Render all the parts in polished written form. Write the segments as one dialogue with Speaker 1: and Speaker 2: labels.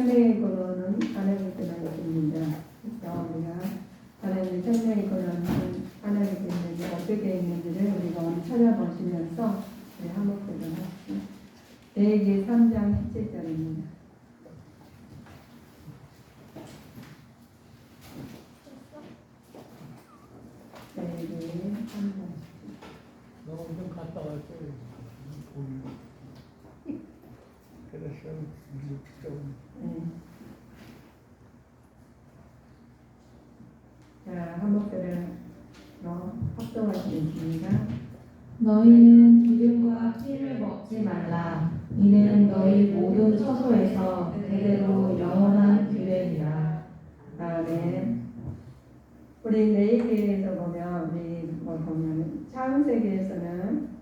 Speaker 1: 생명의 근원은 하나님께 있습니다. 그래서 우리가 하나님의 생명의 근원은 하나님께 있는지 어떻게 있는지를 우리가 오늘 찾아보시면서 우리 한목도를 하시죠. 레위기 3장 17절입니다. 레위기 3장.
Speaker 2: 너 좀 갔다 왔어요. 그래서 좀.
Speaker 1: 자, 한목도를 합동하시겠습니다.
Speaker 3: 너희는 기름과 피를 먹지 말라. 이는 너희 모든 처소에서 대대로 영원한 규례니라.
Speaker 1: 아멘. 우리 레위기에서 보면 보면 창세기에서는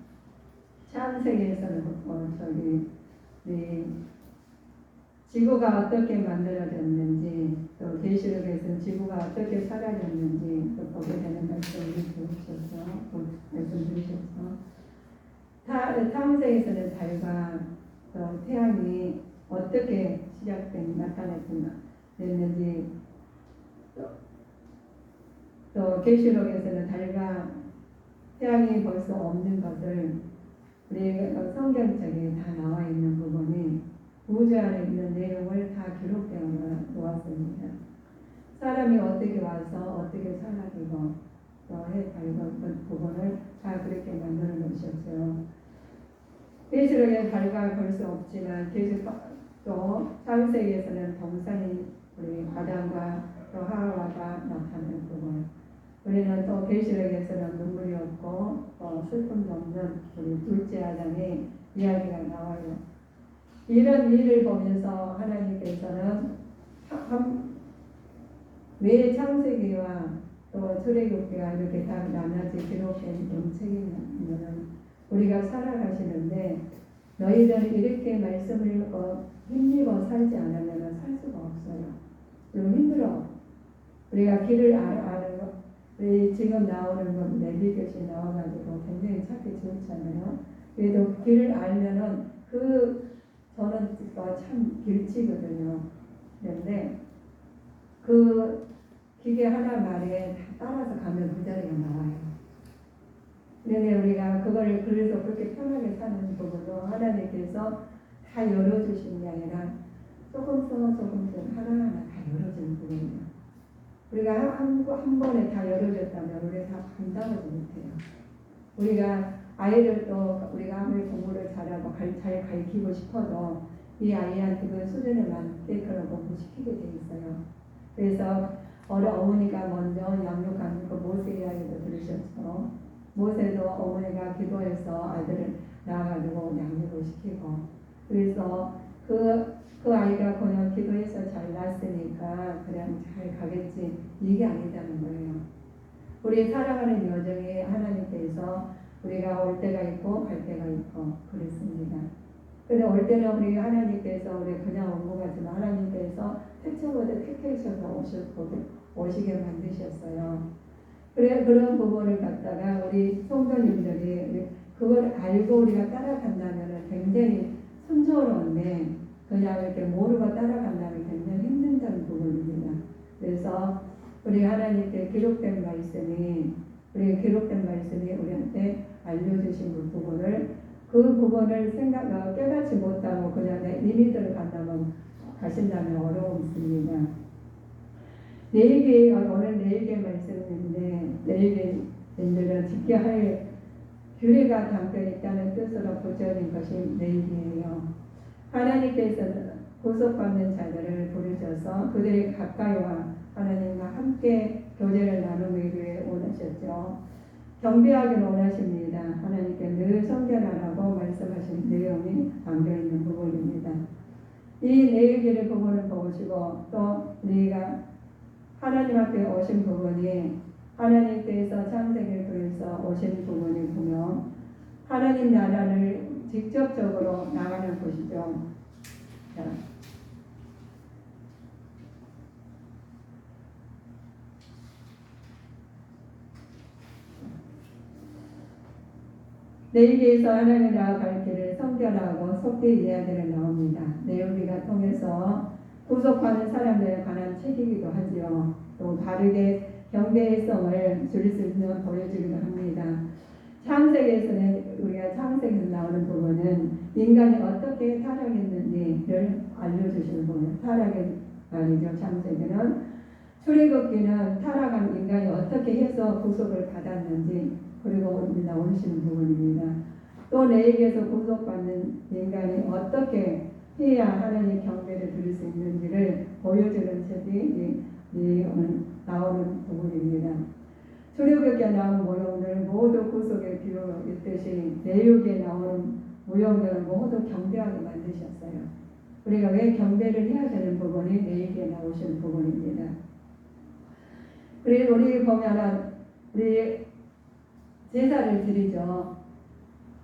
Speaker 1: 지구가 어떻게 만들어졌는지, 또 계시록에서는 지구가 어떻게 사라졌는지 또 보게 되는 말씀을 말씀드리셔서 창세기에서는 달과 또 태양이 어떻게 나타냈는지, 또 계시록에서는 달과 태양이 벌써 없는 것을 우리 성경책에 다 나와 있는 부분이 우주 안에 있는 내용을 다 기록되어 놓았습니다. 사람이 어떻게 와서 어떻게 사라지고 또 해달고 부분을 다 그렇게 만들어 놓으셨어요. 계시록에 달과 벌써 없지만 또 창세기에서는 동산이 우리 아담과 또 하와가 나타나는 부분, 우리는 또 계시록에서는 눈물이 없고 또 슬픔도 없는 우리 둘째 아담의 이야기가 나와요. 이런 일을 보면서 하나님께서는 왜 창세기와 또 출애굽기가 이렇게 다 나눠지 기록된 책이냐면 우리가 살아가시는데 너희들은 이렇게 말씀을 힘입어 살지 않으면 살 수가 없어요. 좀 힘들어. 우리가 길을 아는 거, 우리 지금 나오는 건 내비교시 나와가지고 굉장히 찾기 좋잖아요. 그래도 길을 알면은 저는 참 길치거든요. 그런데 그 기계 하나 말에 따라서 가면 그 자리가 나와요. 그런데 우리가 그래서 그렇게 편하게 사는 부분도 하나님께서 다 열어주신 게 아니라 조금씩 하나하나 다 열어주는 부분이에요. 우리가 한 번에 다 열어줬다면 우리가 다 감당하지 못해요. 우리가 아이를 또 우리가 아무리 공부를 잘하고 잘 가르치고 싶어도 이 아이한테 그 수준에 맞게 그런 공부시키게 돼 있어요. 그래서 어머니가 먼저 양육하는 그 모세 이야기도 들으셨죠. 모세도 어머니가 기도해서 아들을 낳아가지고 양육을 시키고, 그래서 그 아이가 그냥 기도해서 잘 낳았으니까 그냥 잘 가겠지, 이게 아니다는 거예요. 우리 살아가는 여정에 하나님께서 우리가 올 때가 있고 갈 때가 있고 그랬습니다. 근데 올 때는 우리 하나님께서 우리 그냥 온 것 같지만 하나님께서 택처보다 택하셔서 오시게 만드셨어요. 그런 부분을 갖다가 우리 성도님들이 그걸 알고 우리가 따라간다면 굉장히 순조로운데, 그냥 이렇게 모르고 따라간다면 굉장히 힘든다는 부분입니다. 그래서 우리 하나님께 기록된 말씀이 우리한테 알려주신 그 부분을 깨닫지 못하고 그냥 내 믿음을 가신다면 어려움이 있습니다. 오늘 4개 말씀인데, 4개인들은 지켜야 할 규례가 담겨 있다는 뜻으로 붙여진 것이 4개예요. 하나님께서는 구속받는 자들을 부르셔서 그들이 가까이와 하나님과 함께 교제를 나누기를 원하셨죠. 경배하기를 원하십니다. 하나님께 늘 성결하라고 말씀하신 내용이 담겨있는 부분입니다. 이 내용의 부분을 보시고 또 우리가 하나님 앞에 오신 부분이 하나님께서 창세기를 통해서 오신 부분을 보면 하나님 나라를 직접적으로 나가는 것이죠. 자, 레위기에서 하나님의 나아갈 길을 성결하고 속히 이야기를 나옵니다. 레위기가 통해서 구속하는 사람들에 관한 책이기도 하지요. 또 바르게 경배성을 줄 수 있는 보여주기도 합니다. 창세기에서는 우리가 창세기에서 나오는 부분은 인간이 어떻게 타락했는지를 알려주시는 부분. 타락의 말이죠. 창세기는 출애굽기는 타락한 인간이 어떻게 해서 구속을 받았는지 그리고 나오시는 부분입니다. 또 레위기에서 구속받는 인간이 어떻게 해야 하나님의 경배를 드릴 수 있는지를 보여주는 책이 오늘 나오는 부분입니다. 출애굽기에 나오는 모형들 모두 구속의 비유로 있듯이 레위기에 나오는 모형들을 모두 경배하게 만드셨어요. 우리가 왜 경배를 해야 되는 부분이 레위기에 나오신 부분입니다. 그리고 우리 보면은 우리 제사를 드리죠.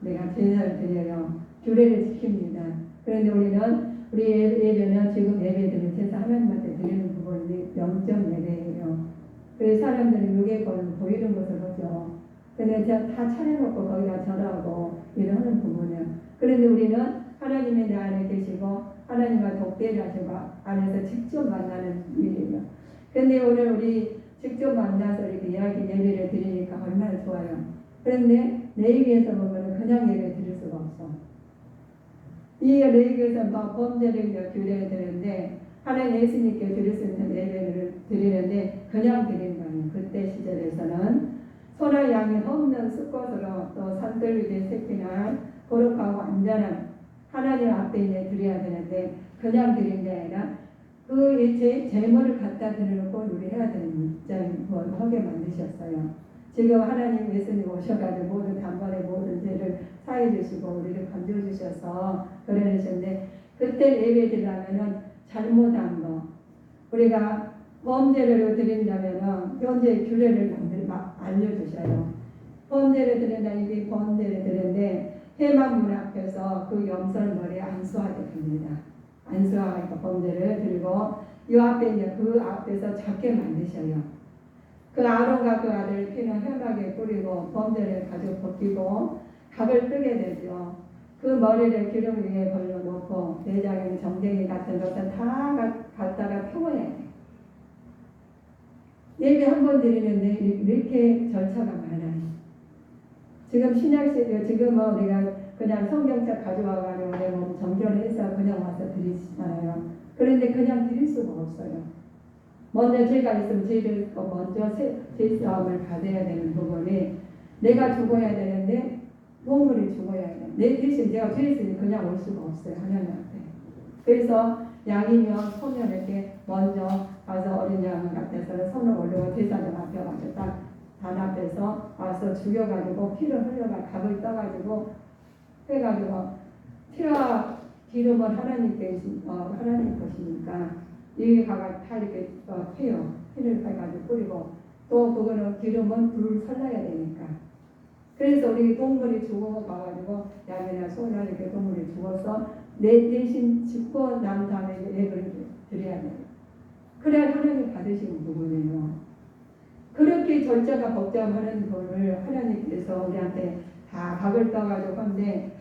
Speaker 1: 내가 제사를 드려요. 규례를 지킵니다. 그런데 우리 예배는 지금 예배드리는 제사 하나님한테 드리는 부분이 영적 예배예요. 그래서 사람들이 육의 권을 보이는 것을 보죠. 근데 다 차려놓고 거기다 절하고 이러는 부분이에요. 그런데 우리는 하나님이 내 안에 계시고 하나님과 독대하시고 안에서 직접 만나는 일이에요. 근데 오늘 우리 직접 만나서 이렇게 이야기 예배를 드리니까 얼마나 좋아요. 그런데 레위기에서 보면 그냥 예배 드릴 수가 없어. 이 레위기에서 막 범죄를 규례를 드리는데 하나님 예수님께 드릴 수 있는 예배를 드리는데 그냥 드리는 거 아니에요. 그때 시절에서는 소나 양이 없는 수컷으로 또 산들리된 새끼나 거룩하고 안전한 하나님 앞에 이제 드려야 되는데 그냥 드린 게 아니라 그 제물을 갖다 드려놓고 우리 해야 되는 입장을 하게 만드셨어요. 지금 하나님 예수님 오셔가지고 모든 단번에 모든 죄를 사해 주시고 우리를 건져주셔서 그러셨는데 그때 예배 드리려면은 잘못한 거 우리가 범죄를 드린다면은 현재 규례를 알려주셔요. 범죄를 드린다 이게 범죄를 드리는데 해만 문 앞에서 그 염설머리에 안수하게 됩니다. 안수하니까 범죄를 드리고 이 앞에 이제 그 앞에서 작게 만드셔요. 그 아론과 그 아들 피는 혈막에 뿌리고 범죄를 가지고 벗기고 각을 뜨게 되죠. 그 머리를 기름 위에 걸러놓고 내장에 정쟁이 같은 것은 다 갖다가 펴어야 돼. 예배 한 번 드리는데 이렇게 절차가 많아요. 지금 신약시대 지금은 우리가 그냥 성경책 가져와가지고 내 몸 정결해서 그냥 와서 드리시잖아요. 그런데 그냥 드릴 수가 없어요. 먼저 죄가 있으면 죄를 먼저 죄싸움을 받아야 되는 부분이 내가 죽어야 되는데 보물이 죽어야 돼. 내 대신 내가 죄 있으니 그냥 올 수가 없어요. 하나님 앞에. 그래서 양이면 소면 이렇게 먼저 가서 어린 양 같아서 손을 올리고 제사장 앞에 와서 딱 단 앞에서 와서 죽여가지고 피를 흘려가 각을 떠가지고 해가지고 피와 기름은 하나님께 하나님 것이니까 이 각을 다 이렇게 해요. 피를 해가지고 뿌리고 또 그거는 기름은 불을 살라야 되니까. 그래서 우리 동물이 죽어가가지고 양이나 소나 이렇게 동물이 죽어서 내 대신 죽고 난 다음에 예배를 드려야 돼요. 그래야 하나님 받으시는 부분이에요. 그렇게 절차가 복잡한 거를 하나님께서 우리한테 다 각을 떠가지고 하는데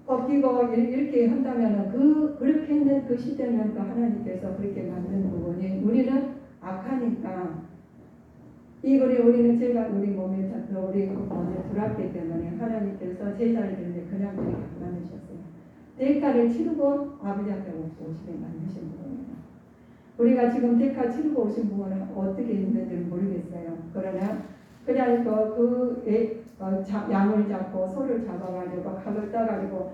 Speaker 1: 벗기고 이렇게 한다면 그렇게 했는 그 시대는 또 하나님께서 그렇게 만든 부분이 우리는 악하니까 우리는 제가 우리 몸에 우리 몸에 들어왔기 때문에 하나님께서 제사를 드리는데 그냥 그렇게 만드셨어요. 대가를 치르고 아버지한테 오시게 만드신 부분입니다. 우리가 지금 대가 치르고 오신 부분은 어떻게 있는지 모르겠어요. 그러나 그냥 양을 잡고 소를 잡아가지고 각을 따가지고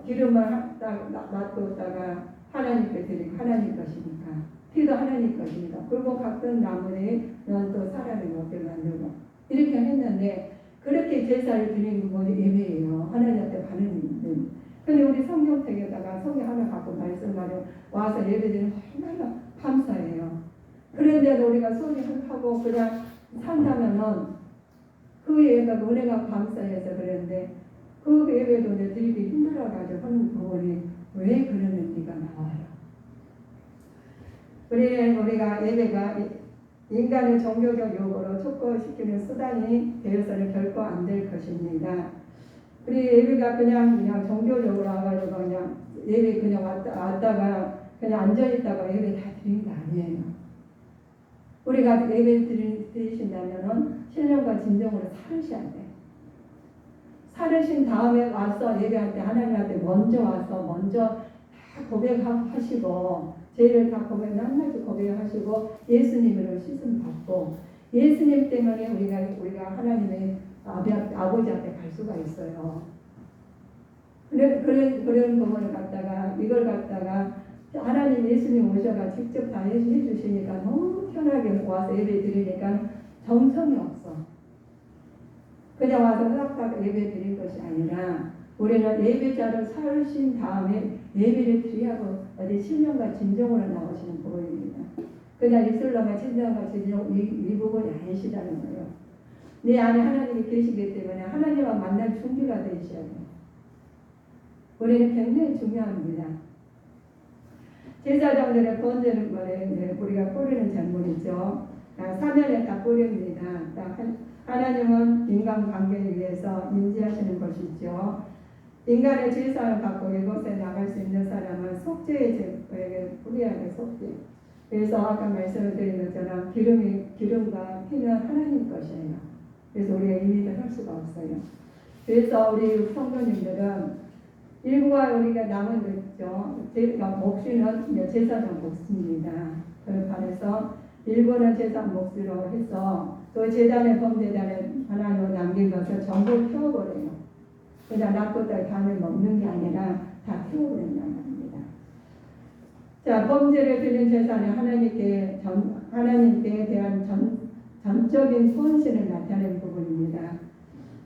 Speaker 1: 기름을 놔뒀다가 하나님께 드리고 하나님 것이니까 피도 하나님 것입니다. 그리고 각종 나무는 또 사람이 먹게 만들고 이렇게 했는데 그렇게 제사를 드리는 부분이 예배예요. 하나님한테 받는 일은. 근데 우리 성경책에다가 성경 하나 갖고 말씀하려 와서 예배드리는 얼마나 감사해요. 그런데도 우리가 소리하고 그냥 산다면은 그 예배가 은혜가 감사해서 그랬는데 그 예배도 이제 드리기 힘들어가지고 하는 부분이 왜 그러는지가 나와요. 우리가 예배가 인간의 종교적 요구로 촉구시키는 수단이 되어서는 결코 안 될 것입니다. 우리 예배가 그냥 종교적으로 와가지고 그냥 예배 그냥 왔다가 그냥 앉아있다가 예배 다 드리는 게 아니에요. 우리가 예배 드리신다면은 신령과 진정으로 살으셔야 돼. 살으신 다음에 와서 예배할 때 하나님한테 먼저 와서 먼저 다 고백하시고 죄를 다 낱낱이 고백하시고 예수님으로 씻음 받고 예수님 때문에 우리가 하나님의 아버지 앞에 갈 수가 있어요. 그런 부분을 갖다가 이걸 갖다가 하나님 예수님 오셔가 직접 다 해주시니까 너무 편하게 와서 예배 드리니까 정성이 없어. 그냥 와서 싹싹 예배 드린 것이 아니라 우리는 예배자로 살으신 다음에 예배를 드리하고 어디 신령과 진정으로 나오시는 부분입니다. 그냥 입술로만 신령과 진정 이 부분이 아니시다는 거예요. 내 안에 하나님이 계시기 때문에 하나님과 만날 준비가 되셔야 돼요. 우리는 굉장히 중요합니다. 제사장들의 번제는 뭐래요? 우리가 뿌리는 작물이죠. 사면에 다 뿌립니다. 하나님은 인간 관계를 위해서 인지하시는 것이죠. 인간의 제사를 받고 이곳에 나갈 수 있는 사람은 속죄의 뿌려야 돼, 속죄. 그래서 아까 말씀을 드린 것처럼 기름과 피는 하나님 것이에요. 그래서 우리가 이미를 할 수가 없어요. 그래서 우리 성도님들은 일부가 우리가 남은 거죠. 몫이는 제사장 몫입니다. 그런 반해서 일부는 제사장 몫으로 해서 또 제단의 범제단에 하나님으로 남긴 것을 전부 태워버려요. 그냥 납부들 간을 먹는 게 아니라 다 태워버린다는 겁니다. 자, 범죄를 드린 제사는 하나님께 대한 전적인 헌신을 나타내는 부분입니다.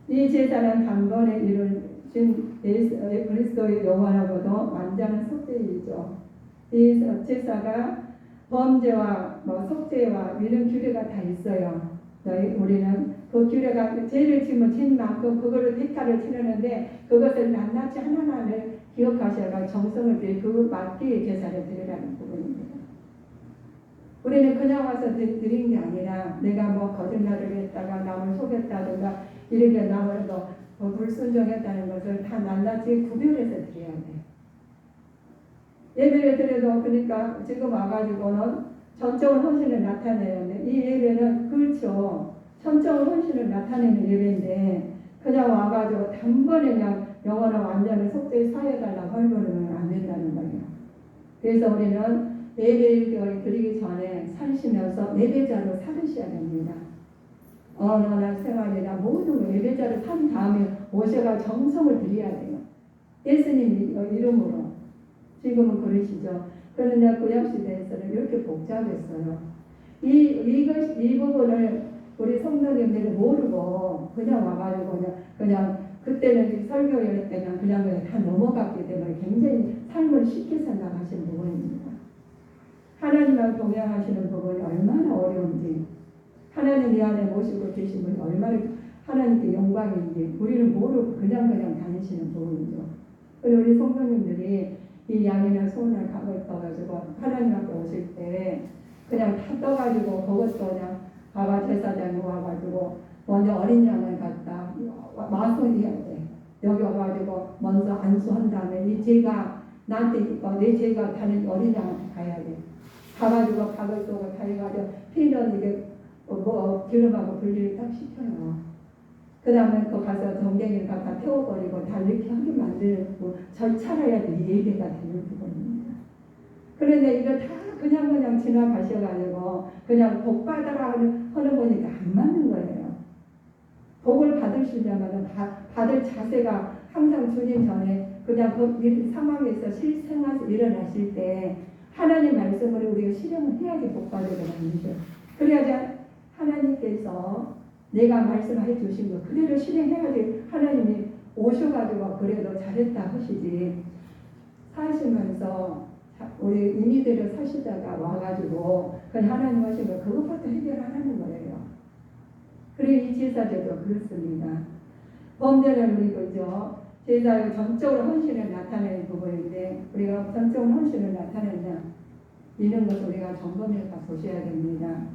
Speaker 1: 이 제사는 단번에 이루어진 그리스도의 영원하고도 완전한 속죄이죠. 이 제사가 범죄와 속죄와 이런 규례가 다 있어요. 우리는 그 규례가 죄를 지면 진 만큼 그거를 대가를 치르는데 그것을 낱낱이 하나하나를 기억하셔가 정성을 들여 그 맞게 제사를 드리라는 부분입니다. 우리는 그냥 와서 드린 게 아니라 내가 거짓말을 했다가 남을 속였다든가 이렇게 남을 불순종했다는 것을 다 낱낱이 구별해서 드려야 돼. 예배를 드려도 그러니까 지금 와가지고는 전적인 헌신을 나타내는데 이 예배는 그렇죠. 전적인 헌신을 나타내는 예배인데 그냥 와가지고 단번에 그냥 영원한 완전한 속죄 사해달라고 헐거리면 안 된다는 거예요. 그래서 우리는 예배를 드리기 전에 살시면서 예배자로 살으셔야 됩니다. 언어나 생활이나 모든 거 예배자로 산 다음에 오셔가 정성을 드려야 돼요. 예수님 이름으로. 지금은 그러시죠. 그런데 구약시대에서는 이렇게 복잡했어요. 이 부분을 우리 성도님들이 모르고 그냥 와가지고 그냥 그때는 설교할 때는 그냥 다 넘어갔기 때문에 굉장히 삶을 쉽게 생각하시는 부분입니다. 하나님과 동행하시는 부분이 얼마나 어려운지 하나님 이 안에 모시고 계신 분이 얼마나 하나님께 영광인지 우리는 모르고 그냥 다니시는 부분이죠. 그리고 우리 성도님들이 이 양이나 소나 각을 떠가지고 하나님 앞에 오실 때 그냥 다 떠가지고 그것도 그냥 가가 제사장이 와가지고 먼저 어린 양을 갖다 마소해야 돼. 여기 와가지고 먼저 안수한 다음에 이 죄가 나한테 내 죄가 다른 어린 양한테 가야 돼. 가가지고 각을 쏘고 다 해가지고 피는 이게 기름하고 분리를 딱 시켜요. 그 다음에 그 가서 정갱이를 갖다 태워버리고 다 이렇게 하게 만들고 절차해야 돼. 이 예배가 되는 부분입니다. 그런데 이거 다 그냥 지나가셔가지고 그냥 복 받아라 하는 거니까 안 맞는 거예요. 복을 받으시려면 받을 자세가 항상 주님 전에 그냥 그 상황에서 실생활에서 일어나실 때 하나님 말씀을 우리가 실행을 해야지 복 받을 거 아니죠. 그래야지 하나님께서 내가 말씀해 주신 거 그대로 실행해야지 하나님이 오셔가지고 그래도 잘했다 하시지. 사시면서 우리 인이대로 사시다가 와가지고 그냥 하나님 하신 거 그것부터 해결하는 거예요. 그리고 이 제사제도 그렇습니다. 범죄는 우리 그죠. 제사의 전적으로 헌신을 나타내는 부분인데 우리가 전적으로 헌신을 나타내냐 이런 것을 우리가 점검해서 보셔야 됩니다.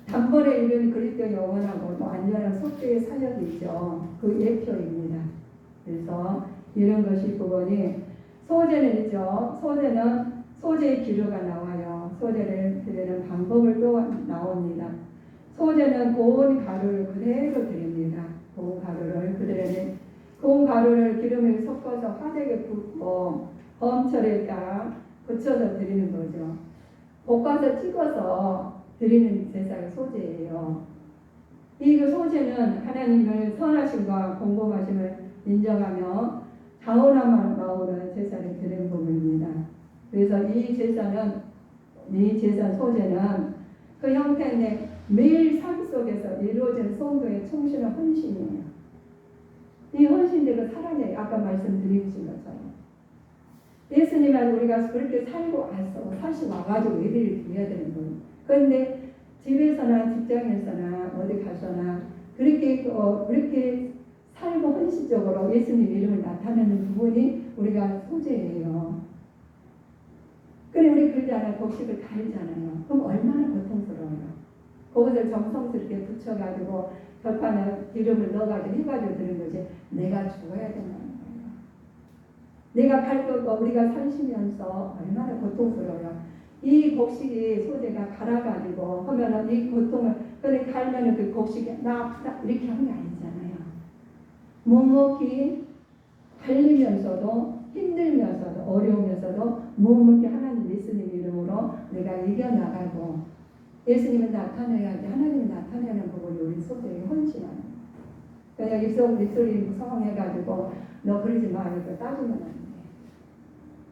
Speaker 1: 단번에 이른 그리스도 영원하고 또 안전한 속죄의 사역이죠. 그 예표입니다. 그래서 이런 것이 부분이 소제는 있죠. 소제는 소제의 기류가 나와요. 소제를 드리는 방법을 또 나옵니다. 소제는 고운 가루를 그대로 드립니다. 고운 가루를 그대로 고운 가루를 기름에 섞어서 화되게 붓고 범철에다 붙여서 드리는 거죠. 볶아서 찍어서 드리는 제사가 소제예요. 이 소제는 하나님을 선하심과 공고하심을 인정하며 자원함을 나오는 제사를 드리는 부분입니다. 그래서 이 제사 소제는 그 형태인데 매일 삶 속에서 이루어지는 성도의 충실한 헌신이에요. 이 헌신대로 살아내요. 아까 말씀드리신 것처럼. 예수님은 우리가 그렇게 살고 왔어. 사실 와가지고 예배를 드려야 되는 거예요. 그런데 집에서나 직장에서나 어디 가서나 그렇게 살고 헌신적으로 예수님 이름을 나타내는 부분이 우리가 소재예요. 그래 우리 그러지 않아 곡식을 달잖아요. 그럼 얼마나 고통스러워요. 그것을 정성스럽게 붙여가지고 결판에 기름을 넣어가지고 해가지고 드는 거지. 내가 죽어야 된다는 거예요. 내가 밟고 우리가 살시면서 얼마나 고통스러워요. 이 곡식이 소재가 갈아가지고 하면은 이 고통을 그래 갈면은 그 곡식이 나 아프다 이렇게 하는 게 아니잖아요. 묵묵히 갈리면서도 힘들면서도 어려우면서도 묵묵히 하나님 예수님 이름으로 내가 이겨나가고 예수님은 나타내야지 하나님이 나타내는 부분이 우리 소재의 헌신하는 그냥 입술이 무성해가지고 너 그러지 마 이렇게 따지면 안 돼.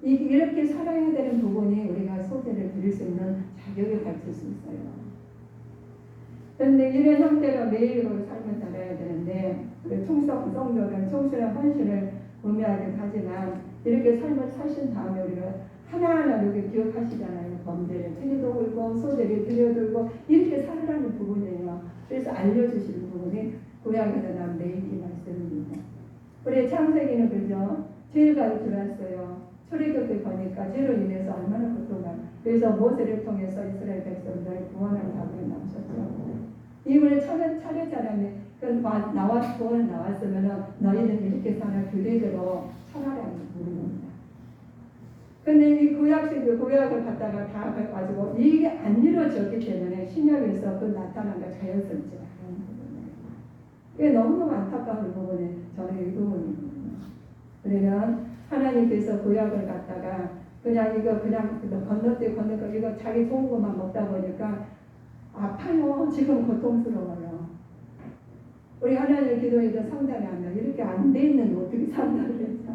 Speaker 1: 이렇게 살아야 되는 부분이 우리가 소재를 드릴 수 있는 자격을 가질 수 있어요. 그런데 이런 형태로 매일 우리 삶을 살아야 되는데 성도는 충실한 헌신을 의미하긴 하지만 이렇게 삶을 사신 다음에 우리가 하나하나 이렇게 기억하시잖아요. 범죄를 들여들고 소재를 들여들고 이렇게 살아가는 부분이에요. 그래서 알려주시는 부분이 구약에서 나온 레위기 말씀입니다. 우리 창세기는 그죠? 죄가 들어왔어요. 출애굽에 보니까 죄로 인해서 얼마나 고통을 그래서 모세를 통해서 이스라엘 백성들을 구원하는 답을 나오셨죠. 이분을 차례차례 구원 나왔으면 너희는 이렇게 살아 규례대로 살아라는 부분입니다. 근데 이 구약을 갖다가 다 가지고 이게 안 이루어졌기 때문에 신약에서 그 나타난 게 자연스럽지 않은 부분이에요. 이게 너무너무 안타까운 부분이 저는 이 부분이거든요. 그러면 하나님께서 구약을 갖다가 그냥 이거 그냥 건너뛰고 이거 자기 좋은 것만 먹다 보니까 아파요. 지금 고통스러워요. 우리 하나님 기도해도 상담이 안 돼요. 이렇게 안 돼 있는 어떻게 상담을 했죠?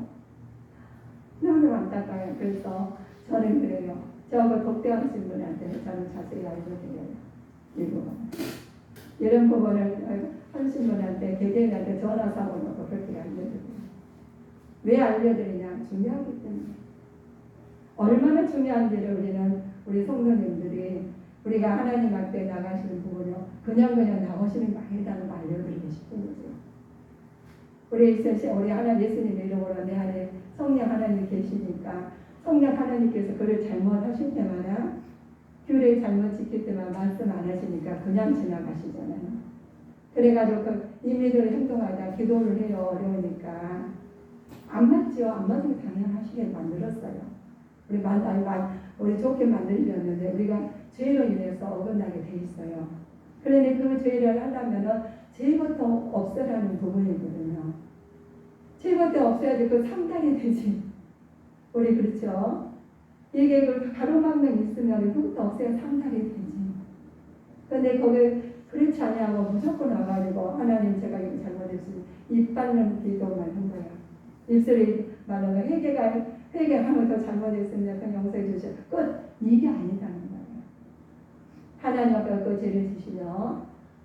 Speaker 1: 너무 안타까워요. 그래서 저는 그래요. 저거 독대하신 분한테 저는 자세히 알려드려요. 이런 부분을 하신 분한테 개개인한테 전화 사고놓고 그렇게 알려드려요. 왜 알려드리냐? 중요하기 때문에. 얼마나 중요한지를 우리 성도님들이 우리가 하나님 앞에 나가시는 부분이요. 그냥 나오시는 거 아니라는 거 알려드리고 싶은 거죠. 우리 하나님 예수님 이름으로 내 안에 성령 하나님 계시니까 성령 하나님께서 그를 잘못하실 때마다 규례 잘못 지킬 때마다 말씀 안 하시니까 그냥 지나가시잖아요. 그래가지고 임의대로 행동하다 기도를 해요. 어려우니까 안 맞죠. 안 맞으면 당연하시게 만들었어요. 우리 좋게 만들려는데 우리가 죄로 인해서 어긋나게 돼 있어요. 그런데 그 죄를 하려면은 죄부터 없애라는 부분이거든요. 죄부터 없애야지 그 상달이 되지. 우리 그렇죠? 이게 그 가로막는 있으면 그것도 없애야 상달이 되지. 근데 거기 그렇지 않냐고 무조건 와가지고 하나님 제가 이거 잘못했으니 입 받는 기도만 한 거야. 입술이 말하는 회개하면서 잘못했으면 그냥 용서해 주셔. 끝. 이게 아니다는 거예요. 하나님 앞에 그 죄를 지시며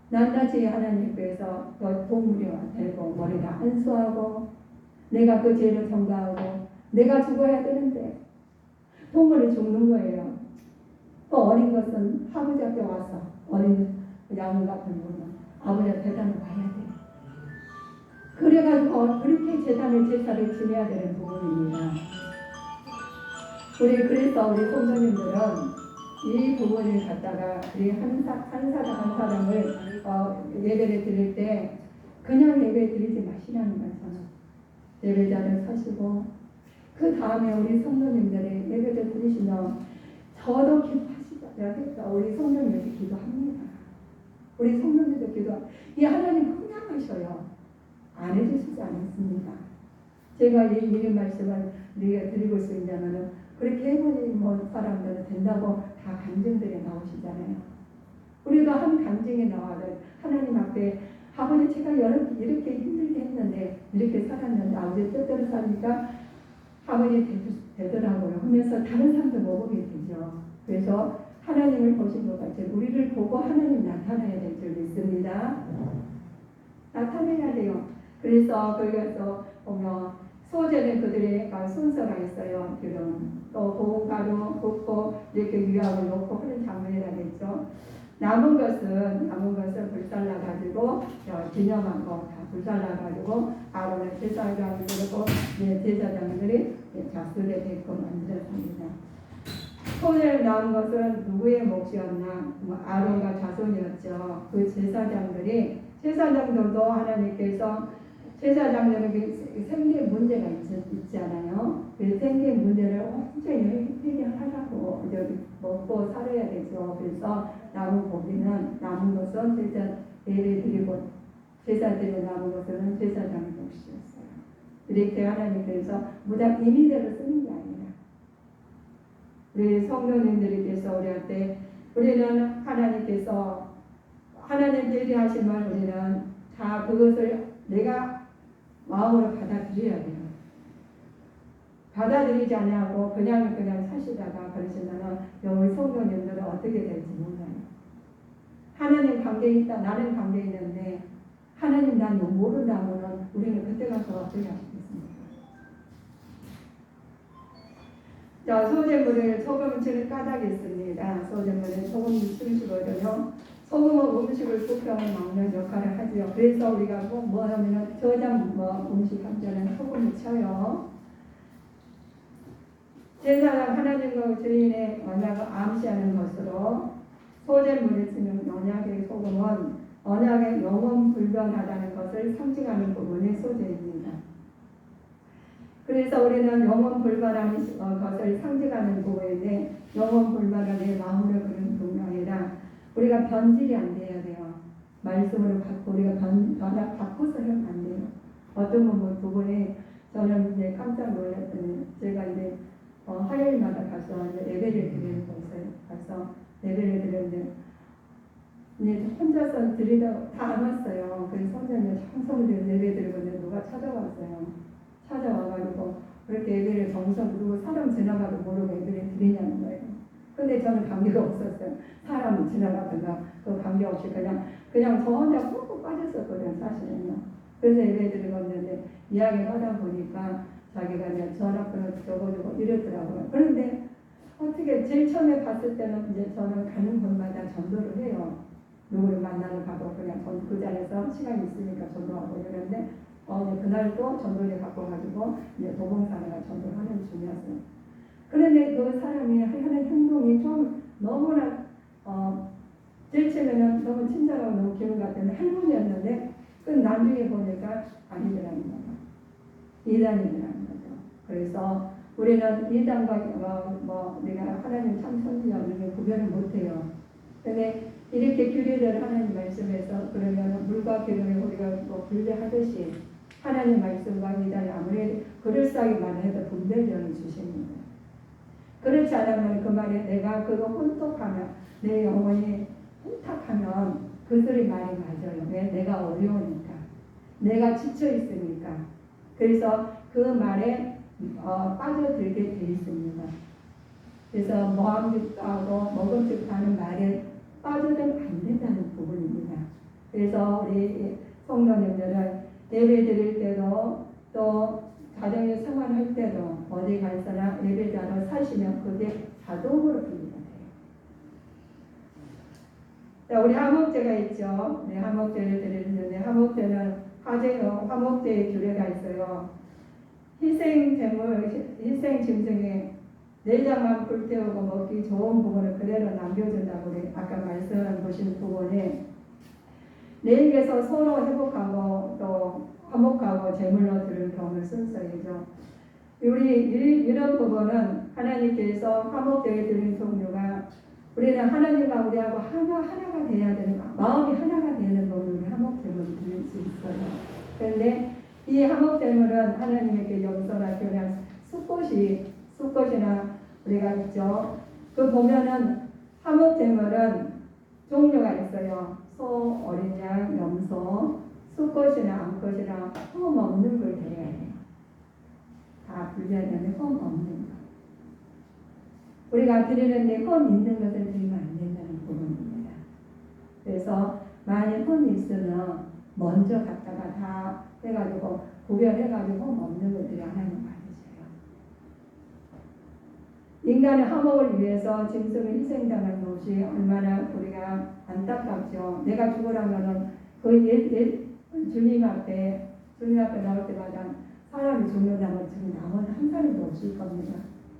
Speaker 1: 낱낱이 하나님께서 그 동물이 되고 머리를 안수하고 내가 그 죄를 전가하고 내가 죽어야 되는데 동물이 죽는 거예요. 또 어린 것은 아버지 앞에 와서 어린 양 같은 분은 아버지 앞에 대단히 와야 돼요. 그래가지고 그렇게 제사를 지내야 되는 부분입니다. 그래서 우리 성도님들은 이 부분을 갖다가 우리 한 사람을 예배를 드릴 때 그냥 예배 드리지 마시라는 거예요. 예배자를 서시고 그 다음에 우리 성도님들의 예배를 드리시면 저도 기도하시다. 우리 성도님들이 기도합니다. 우리 성도님들 기도. 이 하나님 긍량하셔요. 안 해주시지 않았습니다. 제가 이 말씀을 우리가 드리고 있으냐면은 그렇게 해보니 뭐 사람들은 된다고 다 간증들이 나오시잖아요. 우리도 한 간증에 나와서 하나님 앞에 아버지 제가 이렇게 힘들게 했는데 이렇게 살았는데 아버지 뜻대로 사니까 아버지 되더라고요 하면서 다른 사람도 못 보게 되죠. 그래서 하나님을 보신 것 같이 우리를 보고 하나님 나타나야 될 줄 믿습니다. 나타내야 돼요. 그래서 거기서 보면 소재는 그들의 순서가 있어요. 또 고가루 붓고 이렇게 위압을 놓고 하는 장면이라겠죠. 남은 것을 불살라 가지고 기념한 거 다 불살라 가지고 아론의 제사장을 그리고 제사장들이 자수를 데리고 만들었습니다. 손에 나온 것은 누구의 몫이었나? 아론과 자손이었죠. 그 제사장들도 하나님께서 제사장들에게 생계 문제가 있잖아요. 그 생계 문제를 완전히 해결하라고 먹고 살아야 되죠. 그래서 남은 것은 예배 드리고 제사 드리고 남은 것은 제사장의 몫이었어요. 이렇게 하나님께서 무작 임의대로 쓰는 게 아니라 우리 성도님들께서 우리한테 우리는 하나님께서 하나님 예리하신 말 우리는 다 그것을 내가 마음으로 받아들여야 돼요. 받아들이지 않냐고 그냥 사시다가 그러시면은 우리 성도님들은 어떻게 될지 몰라요. 하나님 관계에 있다, 나는 관계에 있는데 하나님 난 모른다면은 우리는 그때 가서 어떻게 하시겠습니까? 자, 소재물을 소금을 까닭이 있습니다. 소재물에 소금을 쓰시거든요. 소금은 음식을 부평을 막는 역할을 하지요. 그래서 우리가 뭐 하면은 저장 음식 한 잔에 소금을 쳐요. 제사장 하나님과 주인의 언약을 암시하는 것으로 소재물을 쓰는 언약의 소금은 언약의 영원 불변하다는 것을 상징하는 부분이 소재입니다. 그래서 우리는 영원 불변한 것을 상징하는 부분인데 영원 불변한 내 마음으로 그런 부분이 아니라 우리가 변질이 안 돼야 돼요. 말씀으로 우리가 변화 바꿔서 하면 안 돼요. 어떤 부분이 저는 이제 깜짝 놀랐더니 제가 이제 화요일마다 가서 예배를 드리는 곳에 가서 예배를 드렸는데 이제 혼자서 드리다 다 안 왔어요. 그래서 혼자 청소들 예배 드리고 누가 찾아와가지고 그렇게 예배를 정성 그리고 사람 지나가도 모르고 예배를 드리냐는 거예요. 근데 저는 관계가 없었어요. 사람이 지나가다가 그 관계없이 그냥 저 혼자 푹푹 빠졌었거든요. 사실은요. 그래서 예배 드리고 있는데 이야기를 하다 보니까 자기가 이제 전화번호 적어주고 이랬더라고요. 그런데 어떻게 제일 처음에 봤을 때는 이제 저는 가는 곳마다 전도를 해요. 누구를 만나러 가고 그냥 그 자리에서 시간이 있으니까 전도하고 이러는데 그날도 전도를 갖고 가지고 이제 도봉사회가 전도를 하는 중이었어요. 그런데 그 사람이 하는 행동이 좀 너무나 제일 처음에는 너무 친절하고 너무 기분 같은 할머니였는데 그 나중에 보니까 아니더라는 거예요. 이단이더라는 거죠. 그래서 우리는 이단과 내가 하나님 참 선지자 우리는 구별을 못해요. 근데 이렇게 규례를 하나님 말씀에서 그러면 물과 기름을 우리가 분배하듯이 하나님 말씀과 이단이 아무리 그럴싸하게 말해도 분별력을 주십니다. 그렇지 않으면 그 말에 내가 그거 혼독하면 내 영혼이 혼탁하면 그 소리 말이 맞아요. 왜? 내가 어려우니까. 내가 지쳐있으니까. 그래서 그 말에 빠져들게 돼 있습니다. 그래서 모함짓도 하고 먹음직도 하는 말에 빠져들면 안 된다는 부분입니다. 그래서 우리 성도님들은 예배 드릴 때도 또 가정에 생활할 때도 어디 가서나 예배자로 사시면 그게 자동으로 분리가 돼요. 자, 우리 화목제가 있죠. 네, 화목제를 드리는데 화목제는 화목제의 규례가 있어요. 희생 짐승에 내장만 불태우고 먹기 좋은 부분을 그대로 남겨준다고 우리 아까 말씀해 보신 부분에 내에게서 서로 회복하고 또 화목하고 제물로 드릴 경우를 순서이죠. 이런 부분은 하나님께서 화목되게 드리는 종류가 우리는 하나님과 우리하고 하나가 돼야 되는 마음이 하나가 되는 부분을 화목됨을 드릴 수 있어요. 그런데 이 화목됨은 하나님에게 용서나 그냥 숫꽃이나 우리가 있죠. 그 보면은 화목제물은 종류가 있어요. 소, 어린 양, 염소, 숫꽃이나 암컷이나 흠 없는 걸 드려야 해요. 다 분리하려면 흠 없는 거. 우리가 드리는데 흠 있는 것을 드리면 안 된다는 부분입니다. 그래서 만일 흠이 있으면 먼저 갖다가 다 해가지고 구별해가지고 흠 없는 것들이 하나님 받으세요. 인간의 화목을 위해서 짐승을 희생당하는 것이 얼마나 우리가 안타깝죠. 내가 죽으라면은 그 주님 앞에 나올 때마다 사람이 죽는다면 지금 남은 한 사람도 없을 겁니다.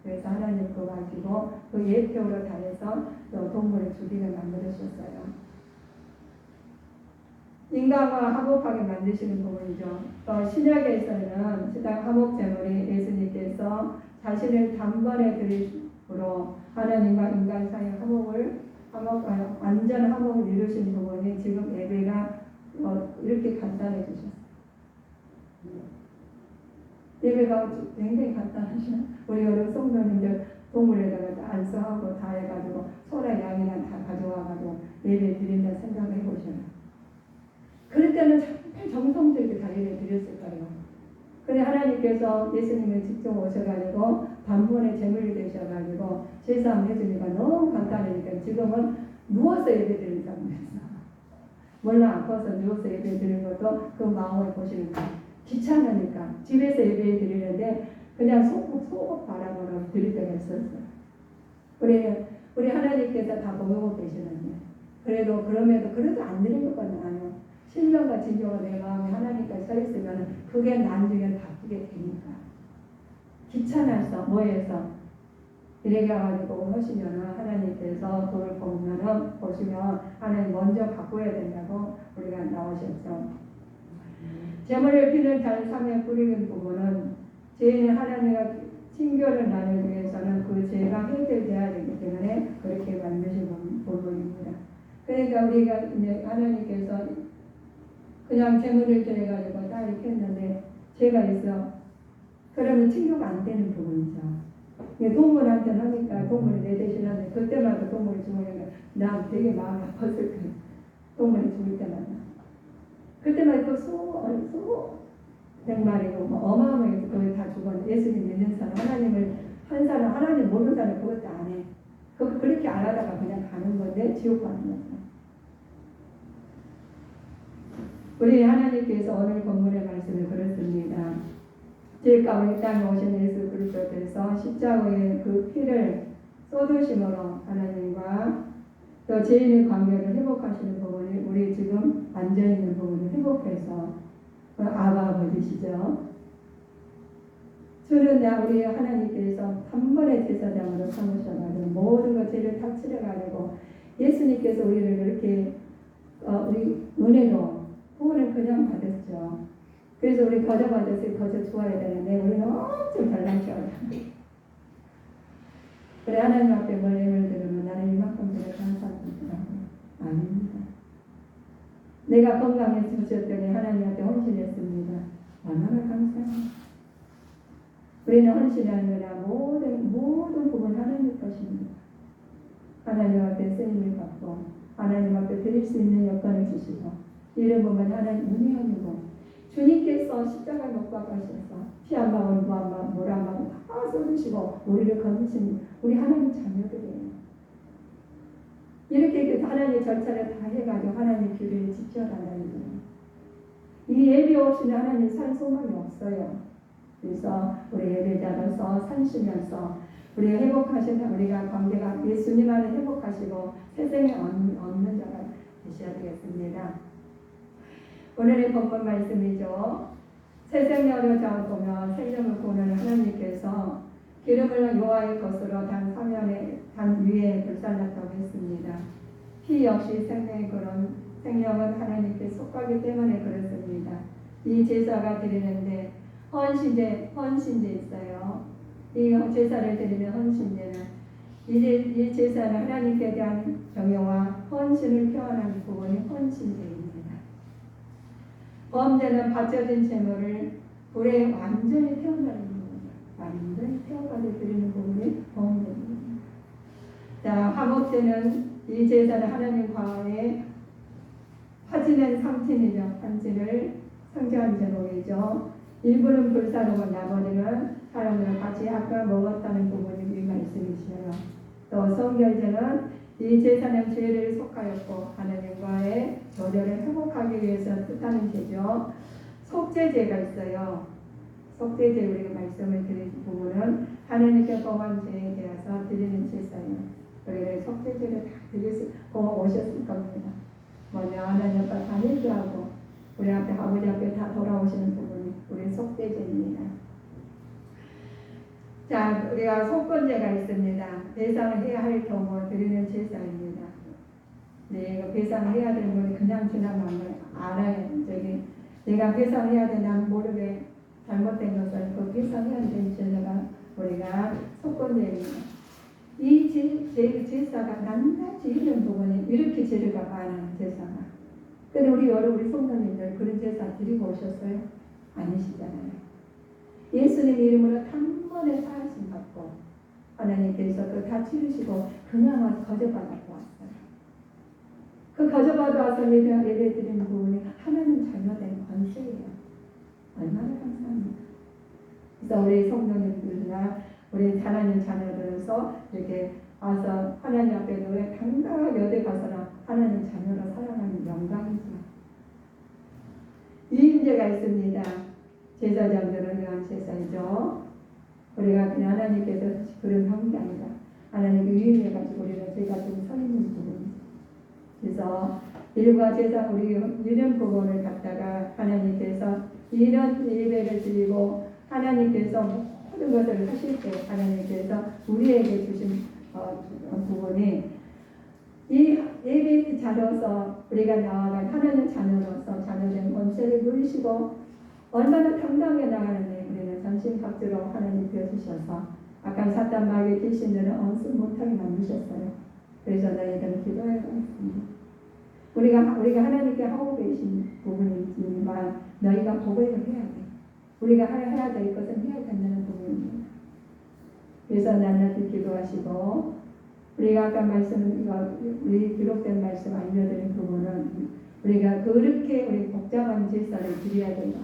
Speaker 1: 그래서 하나님 그거 가지고 그 예표로 다해서 또 동물을 죽이게 만들으셨어요. 인간과 화목하게 만드시는 부분이죠. 또 신약에서는 신약 화목제물이 예수님께서 자신을 단번에 드리므로 하나님과 인간 사이의 완전 화목을 이루신 부분이 지금 예배가 이렇게 간단해지셨어요. 예배가 굉장히 간단하죠. 우리 여러 성도님들 동물에다가 안수하고 다 해가지고 소나 양이나 다 가져와가지고 예배 드린다 생각해 보시면 그럴 때는 정말 정성들게 다 예배 드렸을 거예요. 근데 하나님께서 예수님을 직접 오셔가지고 단번에 제물이 되셔가지고 제사함 해주니까 너무 간단하니까 지금은 누워서 예배 드린다고 했어. 몰라 아파서 누워서 예배 드리는 것도 그 마음을 보시는 거예요. 귀찮으니까 집에서 예배 드리는데 그냥 소금 바람으로 드릴 때가 있었어요. 우리 하나님께서 다 보고 계시는데 그래도 안 드리는 건 아니에요. 신령과 진정과 내 마음이 하나님께 서 있으면 그게 나중에 바뀌게 되니까 귀찮아서 뭐해서 이래게 가지고 하시면 하나님께서 그걸 보시면 하나님 먼저 바꿔야 된다고 우리가 나오셨죠. 제물을 피는 단 3회 뿌리는 부분은 죄인은 하나님과 친교를 나누기 위해서는 그 죄가 해결돼야 되기 때문에 그렇게 만드신 부분입니다. 그러니까 우리가 이제 하나님께서 그냥 제물을 드려가지고 딱 이렇게 했는데 죄가 있어. 그러면 친교가 안 되는 부분이죠. 동물한테는 하니까 동물이 내 대신 하는데 그때마다 동물이 죽으니까 나 되게 마음이 아팠을 거예요. 동물이 죽을 때마다. 그때마다 그 소 100마리고 어마어마하게 거의 다 죽었는데 예수님 믿는 사람 하나님을 한 사람 하나님 모르는 사람 그것도 안 해. 그렇게 안 하다가 그냥 가는 건데 지옥 가는 거죠. 우리 하나님께서 오늘 본문의 말씀을 그렇습니다. 죄 가운데 땅에 오신 예수 그리스도께서 십자가의 그 피를 쏟으심으로 하나님과 또 죄인의 관계를 회복하시는 부분이 우리 지금 앉아있는 부분을 회복해서 아바 아버지시죠. 주는 우리 하나님께서 한 번의 제사장으로 삼으셔가지고 모든 것 죄를 다 치러가지고 예수님께서 우리를 이렇게 우리 은혜로 구원을 그냥 받았죠. 그래서 우리 거저 받았을 거저 좋아야 되는데 우리는 엄청 잘난척하잖아. 그래 하나님 앞에 뭘 예물 들으면 나는 이만큼 내가 감사드리더라고요. 아닙니다. 내가 건강해 주셨더니 하나님한테 헌신했습니다. 얼마나 감사합니다. 우리는 헌신하는 거나 모든 부분 하나님 것입니다. 하나님 앞에 쓰임을 받고 하나님 앞에 드릴 수 있는 여건을 주시고 이런 부분 하나님 은혜하고 주님께서 십자가를 못 박으셔서 피 한 방울 물 한 방울 다 쏟으시고 우리를 건지신 우리 하나님 자녀들이에요. 이렇게 하나님의 절차를 다 해가지고 하나님 교회를 지켜달라는 거예요. 이 예배 없이는 하나님 살 소망이 없어요. 그래서 우리 예배자로서 산시면서 우리가 회복하시는 우리가 관계가 예수님 안에 회복하시고 세상에 얻는 자가 되셔야 되겠습니다. 오늘의 본문 말씀이죠. 새생명을 보면 생명을 보는 하나님께서 기름을 여호와의 것으로 단 사면에 단 위에 불살랐다고 했습니다. 피 역시 생명의 그런 생명은 하나님께 속하기 때문에 그렇습니다. 이 제사가 드리는데 헌신제 있어요. 이 제사를 드리는 헌신제는 이 제사는 하나님께 대한 경외와 헌신을 표현하는 부분이 헌신제입니다. 범제는 바쳐진 제물을 불에 완전히 태운다는 부분이에요. 완전히 태워가지고 드리는 부분이 범제입니다. 자, 화목제는 이 제사는 하나님과의 화진한 상친이죠. 상친을 상징하는 제목이죠. 일부는 불사르고 나머지는 사람들은 같이 아까 먹었다는 부분이 이 말씀이시에요. 또 성결제는 이 제사는 죄를 속하였고 하나님과의 교제를 회복하기 위해서 뜻하는 제죠. 속죄제가 있어요. 속죄제 우리가 말씀을 드린 부분은 하나님께 범한 죄에 대해서 드리는 제사예요. 우리가 속죄제를 다 드리고 오셨을 겁니다. 먼저 하나님 앞에 다 회개하고 우리 앞에 아버지 앞에 다 돌아오시는 부분이 우리 속죄제입니다. 자, 우리가 속건제가 있습니다. 배상을 해야 할 경우 드리는 제사입니다. 네, 이거 배상해야 되는 건 그냥 지나면 알아요. 내가 배상해야 돼. 난 모르게 잘못된 것을 그 배상해야 되는 제사가 우리가 속건제입니다. 이 제사가 낱낱이 이런 부분이 이렇게 재료가 많은 제사가. 근데 우리 성도님들 그런 제사 드리고 오셨어요? 아니시잖아요. 예수님 이름으로 단번에 사하심 받고 하나님께서 그 다 치르시고 그냥 와서 거저받았고 왔어요. 그 거저받아 와서 예배 드리는 부분이 하나님 자녀된 권세예요. 얼마나 감사합니다. 그래서 우리 성도님들이나 우리 하나님 자녀들로서 이렇게 와서 하나님 앞에 노래 당당하게 어디 가서나 하나님 자녀로 살아가는 영광이죠. 위임제가 있습니다. 제사장들을 위한 제사이죠. 우리가 그냥 하나님께서 그런 하는 게 아니라 하나님께 위임해가지고 우리가 제가 좀 서 있는 부분이죠. 그래서 일과 제사 우리 이런 부분을 갖다가 하나님께서 이런 예배를 드리고 하나님께서 모든 것을 하실 때 하나님께서 우리에게 주신 부분이 이 예배 자로서 우리가 나아간 하나님 자녀로서 자녀된 권세를 누리시고 얼마나 당당하게 나가는데 우리는 전신갑주로 하나님 되어주셔서 아까 사단 마귀의 귀신들은 언수 못하게 만드셨어요. 그래서 너희들은 기도해야 했습니다. 우리가 하나님께 하고 계신 부분이지만 너희가 고백을 해야 돼. 우리가 해야 될 것은 해야 된다는 부분입니다. 그래서 낱낱이 기도하시고 우리가 아까 우리 기록된 말씀 알려드린 부분은 우리가 그렇게 우리 복잡한 제사를 드려야 된다.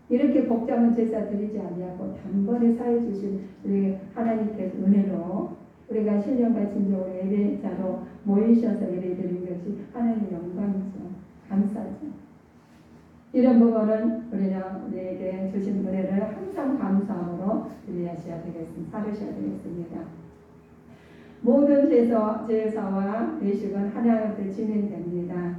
Speaker 1: 이렇게 복잡한 제사 드리지 아니하고 단번에 사해 주신 우리 하나님께서 은혜로 우리가 신령과 진정으로 예배자로 모이셔서 예배 드리는 것이 하나님의 영광이죠. 감사하죠. 이런 부분은 우리에게 주신 은혜를 항상 감사함으로 드리셔야 되겠습니다. 살으셔야 되겠습니다. 모든 제사와 예식은 하나님 앞에 진행됩니다.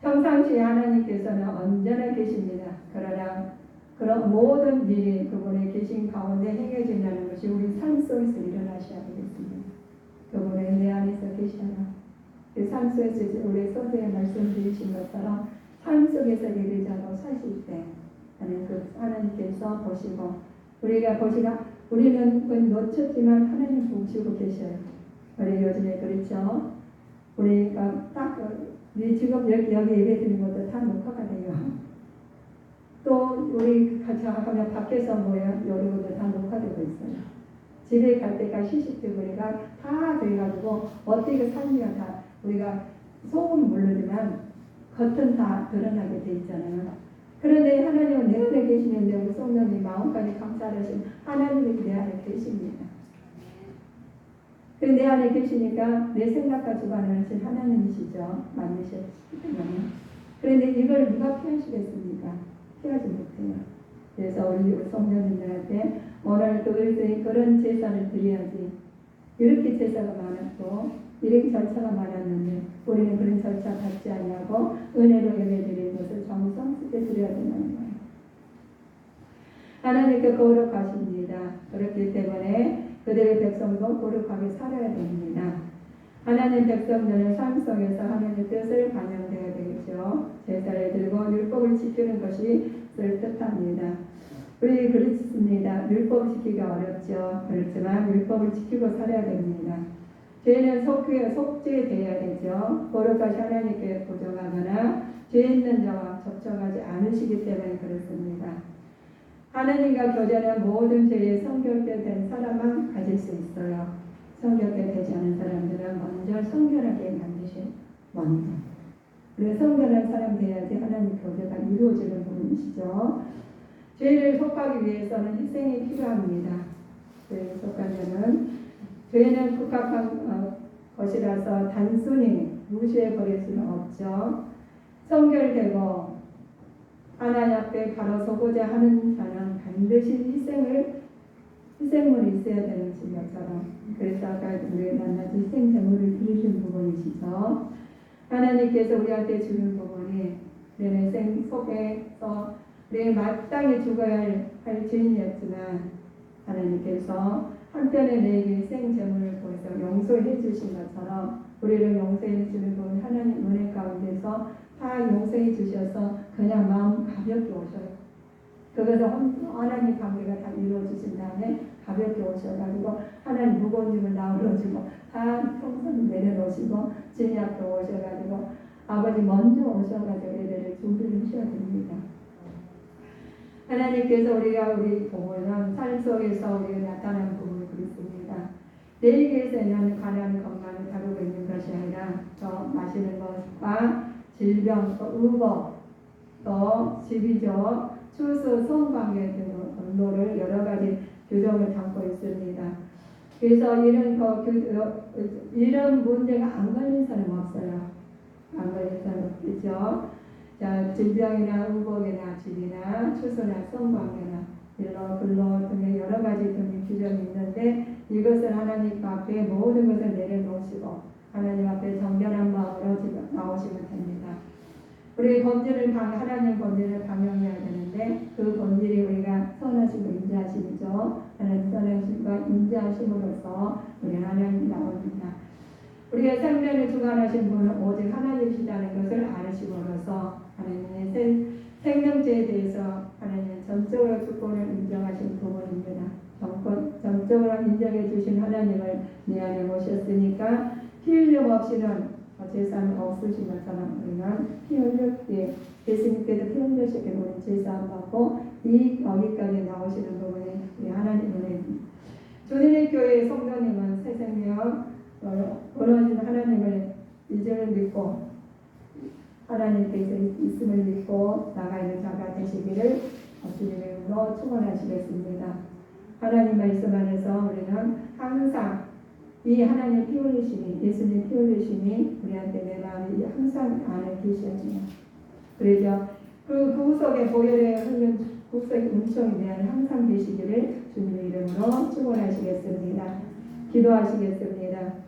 Speaker 1: 평상시에 하나님께서는 언제나 계십니다. 그러나 그런 모든 일이 그분의 계신 가운데 행해진다는 것이 우리 삶 속에서 일어나셔야 되겠습니다. 그분의 내 안에서 계시잖아. 그 삶 속에서 우리 소서에 말씀드리신 것처럼 삶 속에서 예배자로 사실 때 하나님께서 보시고 우리는 놓쳤지만 하나님 보시고 계셔요. 우리 요즘에 그렇죠. 우리가 우리 지금 여기 예배 드리는 것도 다 녹화가 돼요. 또 우리 같이 하면 밖에서 이런 것도 다 녹화되고 있어요. 집에 갈 때가 시식되고 우리가 다 돼가지고 어떻게 삶이가 다 우리가 속은 모르지만 겉은 다 드러나게 돼 있잖아요. 그런데 하나님은 내 안에 계시는데 우리 성령이 마음까지 감사하신 하나님이 내 안에 계십니다. 내 안에 계시니까 내 생각과 주관을 하신 하나님이시죠. 만드셨기 때문에. 그런데 이걸 누가 피하시겠습니까? 피하지 못해요. 그래서 우리 성도님들한테 오늘 그런 제사를 드려야지. 이렇게 제사가 많았고 이렇게 절차가 많았는데 우리는 그런 절차 받지 않냐고 은혜로 예배드리는 것을 정성스럽게 드려야 된다는 거예요. 하나님께 거룩하십니다. 그렇기 때문에 그들의 백성도 거룩하게 살아야 됩니다. 하나님 백성들은 삶 속에서 하나님의 뜻을 반영되어야 되겠죠. 제사를 들고 율법을 지키는 것이 뜻합니다. 우리 그렇습니다. 율법 지키기가 어렵죠. 그렇지만 율법을 지키고 살아야 됩니다. 죄는 속죄되어야 되죠. 거룩하신 하나님께 부정하거나 죄 있는 자와 접촉하지 않으시기 때문에 그렇습니다. 하나님과 교제는 모든 죄에 성결케 된 사람만 가질 수 있어요. 성결케 되지 않은 사람들은 먼저 성결하게 만드신 먼저. 그래서 성결한 사람 돼야지 하나님 교제가 이루어지는 부분이시죠. 죄를 속하기 위해서는 희생이 필요합니다. 죄를 속하려면 죄는 국악한 것이라서 단순히 무시해 버릴 수는 없죠. 성결되고 하나님 앞에 바로 서고자 하는 자는 반드시 희생물이 있어야 되는 것처럼, 그래서 아까 우리가 만나서 희생 제물을 드리신 부분이시죠. 하나님께서 우리한테 주는 부분이 우리의 생 속에서 우리 마땅히 죽어야 할 죄인이었지만 하나님께서 한편에 내게 희생 제물을 통해서 용서해 주신 것처럼 우리를 용서해 주는 분 하나님 은혜 가운데서 다 용서해 주셔서 그냥 마음 가볍게 오셔요. 그것을 하나님 관계가 다 이루어지신 다음에 가볍게 오셔가지고 하나님 무거운 짐을 다 올려주고 다 평생 내려놓으시고 주님 앞에 오셔가지고 아버지 먼저 오셔가지고 예배를 준비를 하셔야 됩니다. 하나님께서 우리 보면 삶 속에서 우리가 나타나는 부분을 그렇습니다. 내게에서는 가난 건강을 다루고 있는 것이 아니라 더 마시는 것과 질병, 또 의복, 또 지비적, 추수, 성관계 등 언도를 여러 가지 규정을 담고 있습니다. 그래서 이런 문제가 안 걸린 사람 없어요. 안 걸린 사람 없겠죠. 자, 질병이나 의복이나 질이나 추수나 성관계나 이런 근로 등의 여러 가지 등의 규정이 있는데 이것을 하나님 앞에 모든 것을 내려놓으시고 하나님 앞에 정결한 마음으로 나오시면 됩니다. 우리 본질을 하나님 본질을 방영해야 되는데 그 본질이 우리가 선하시고 인자하심이죠. 하나님 선하심과 인자하심으로써 우리 하나님 나옵니다. 우리의 생명을 주관하신 분은 오직 하나님이시다는 것을 알으심으로써 하나님의 생명체에 대해서 하나님은 전적으로 주권을 인정하신 부분입니다. 전적으로 인정해 주신 하나님을 내 안에 모셨으니까 피 흘림 없이는 제사는 없으신 것처럼 우리는 피 흘렸기에 예수님께서 피 흘리셨기 때문에 제사함 받고 여기까지 나오시는 부분이 우리 하나님 은혜입니다. 주님의 교회의 성도님은 새 생명 원하신 하나님을 이제를 믿고 하나님께서 있음을 믿고 나가는 자가 되시기를 주님의 이름으로 축원하시겠습니다. 하나님 말씀 안에서 우리는 항상 이 하나님 피 흘리심이 예수님 피 흘리심이 우리한테 내 마음이 항상 안에 계셔지요. 그래서 그 구속의 보혈에 흐른 구속의 은총이 내 안에 항상 계시기를 주님의 이름으로 축원하시겠습니다. 기도하시겠습니다.